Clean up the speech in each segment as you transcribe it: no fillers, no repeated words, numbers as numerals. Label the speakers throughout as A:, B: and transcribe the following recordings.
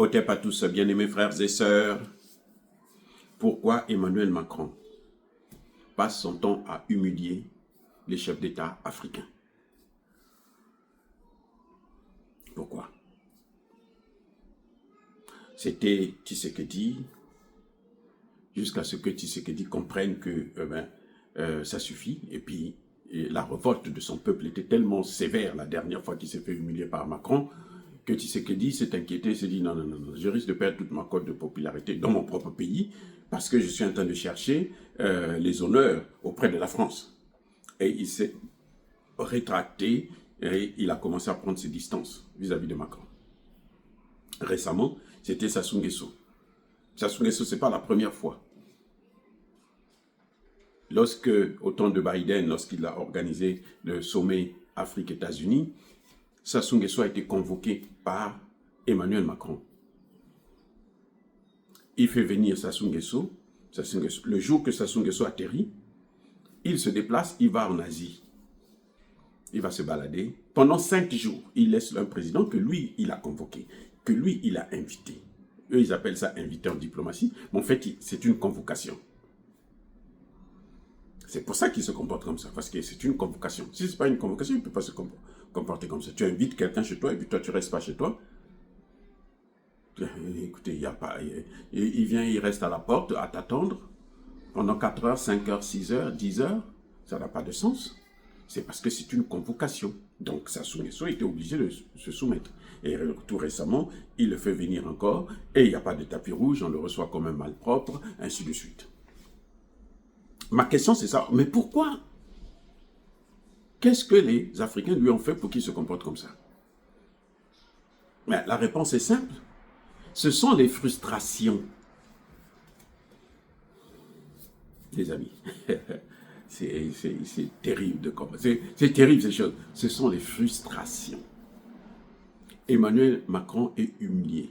A: Otep à tous, bien-aimés frères et sœurs. Pourquoi Emmanuel Macron passe son temps à humilier les chefs d'État africains? Pourquoi? C'était Tshisekedi, jusqu'à ce que Tshisekedi comprenne que ça suffit. Et puis, la révolte de son peuple était tellement sévère la dernière fois qu'il s'est fait humilier par Macron, que Tshisekedi s'est inquiété, s'est dit non, je risque de perdre toute ma cote de popularité dans mon propre pays, parce que je suis en train de chercher les honneurs auprès de la France. Et il s'est rétracté et il a commencé à prendre ses distances vis-à-vis de Macron. Récemment, c'était Sassou Nguesso. Sassou Nguesso, ce n'est pas la première fois. Lorsque, au temps de Biden, lorsqu'il a organisé le sommet Afrique-États-Unis, Sassou Nguesso a été convoqué par Emmanuel Macron. Il fait venir Sassou Nguesso. Le jour que Sassou Nguesso atterrit, il se déplace, il va en Asie. Il va se balader. Pendant 5 jours, il laisse un président que lui, il a convoqué, que lui, il a invité. Eux, ils appellent ça invité en diplomatie. Mais en fait, c'est une convocation. C'est pour ça qu'il se comporte comme ça, parce que c'est une convocation. Si ce n'est pas une convocation, il ne peut pas se comporter comme ça. Tu invites quelqu'un chez toi, et puis toi, tu ne restes pas chez toi. Écoutez, il n'y a pas... Il vient, il reste à la porte, à t'attendre, pendant 4 heures, 5 heures, 6 heures, 10 heures. Ça n'a pas de sens. C'est parce que c'est une convocation. Donc, Sassou Nguesso était obligé de se soumettre. Et tout récemment, il le fait venir encore, et il n'y a pas de tapis rouge, on le reçoit comme un malpropre, ainsi de suite. Ma question, c'est ça. Mais pourquoi? Qu'est-ce que les Africains lui ont fait pour qu'il se comporte comme ça? Mais la réponse est simple. Ce sont les frustrations. Les amis, c'est terrible de commencer. C'est terrible ces choses. Ce sont les frustrations. Emmanuel Macron est humilié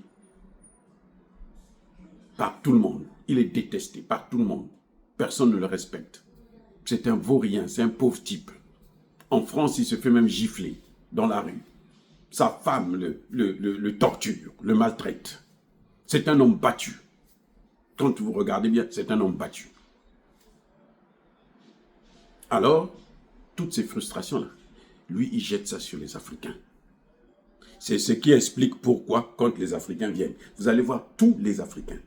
A: par tout le monde. Il est détesté par tout le monde. Personne ne le respecte. C'est un vaurien, c'est un pauvre type. En France, il se fait même gifler dans la rue. Sa femme le torture, le maltraite. C'est un homme battu. Quand vous regardez bien, c'est un homme battu. Alors, toutes ces frustrations-là, lui, il jette ça sur les Africains. C'est ce qui explique pourquoi, quand les Africains viennent, vous allez voir tous les Africains.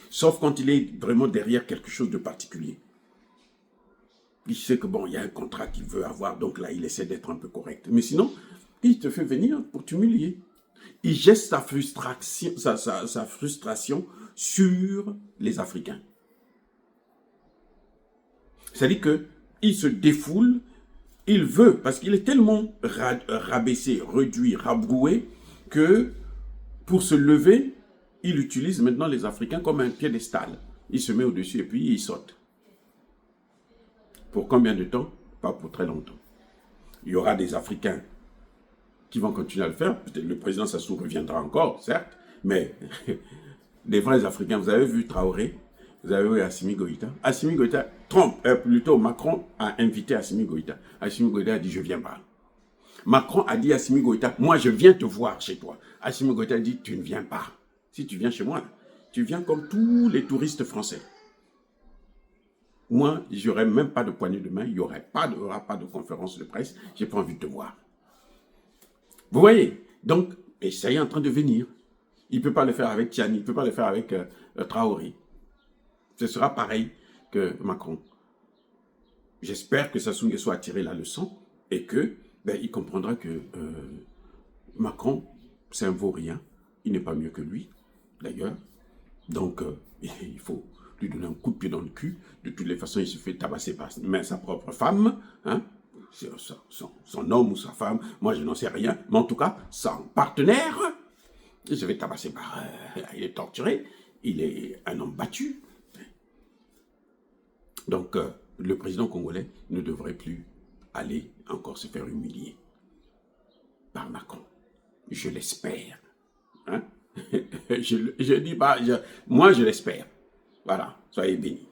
A: Sauf quand il est vraiment derrière quelque chose de particulier. Il sait que bon, il y a un contrat qu'il veut avoir, donc là, il essaie d'être un peu correct. Mais sinon, il te fait venir pour t'humilier. Il jette sa frustration sur les Africains. C'est-à-dire qu'il se défoule, il veut, parce qu'il est tellement rabaissé, réduit, rabroué, que pour se lever, il utilise maintenant les Africains comme un piédestal. Il se met au-dessus et puis il saute. Pour combien de temps? Pas pour très longtemps. Il y aura des Africains qui vont continuer à le faire. Peut-être le président Sassou reviendra encore, certes, mais des vrais Africains. Vous avez vu Traoré, vous avez vu Assimi Goïta. Assimi Goïta, plutôt Macron a invité Assimi Goïta. Assimi Goïta a dit « je viens pas ». Macron a dit à Assimi Goïta « moi je viens te voir chez toi ». Assimi Goïta a dit « tu ne viens pas ». Si tu viens chez moi, tu viens comme tous les touristes français. Moi, je n'aurai même pas de poignée de main, il n'y aura pas de conférence de presse, je n'ai pas envie de te voir. Vous voyez? Donc, et ça y est en train de venir. Il ne peut pas le faire avec Tiani, il ne peut pas le faire avec Traoré. Ce sera pareil que Macron. J'espère que Sassou Nguesso a tiré la leçon et que il comprendra que Macron, c'est un vaurien. Il n'est pas mieux que lui, d'ailleurs. Donc, il faut lui donner un coup de pied dans le cul. De toutes les façons, il se fait tabasser par sa propre femme, hein? Son homme ou sa femme, moi je n'en sais rien, mais en tout cas, son partenaire, il se fait tabasser par... il est torturé, il est un homme battu. Donc, le président congolais ne devrait plus aller encore se faire humilier par Macron. Je l'espère. Hein? Je dis pas, moi je l'espère. Voilà, soyez bénis.